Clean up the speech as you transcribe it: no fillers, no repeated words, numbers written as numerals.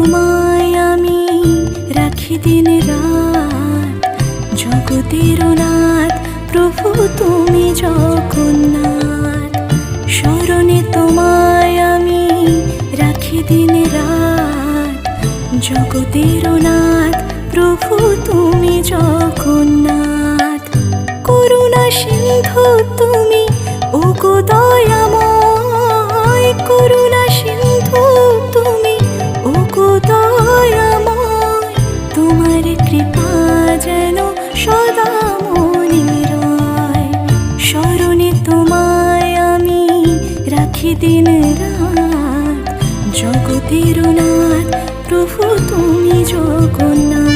তোমায় আমি রাখি দিন রাত, জগতের নাথ প্রভু তুমি জগন্নাথ। স্মরণে তোমায় আমি রাখি দিন রাত, জগতের নাথ প্রভু তুমি জগন্নাথ। করুণা সিন্ধু তুমি ওগো দয়াময়, করুণা সিন্ধু তুমি ওগো দয়াময়। তোমার কৃপা যেন সদা মনে রয়, স্মরণে তোমায় আমি রাখি দিন রাত, জগতের নাথ প্রভু তুমি জগন্নাথ।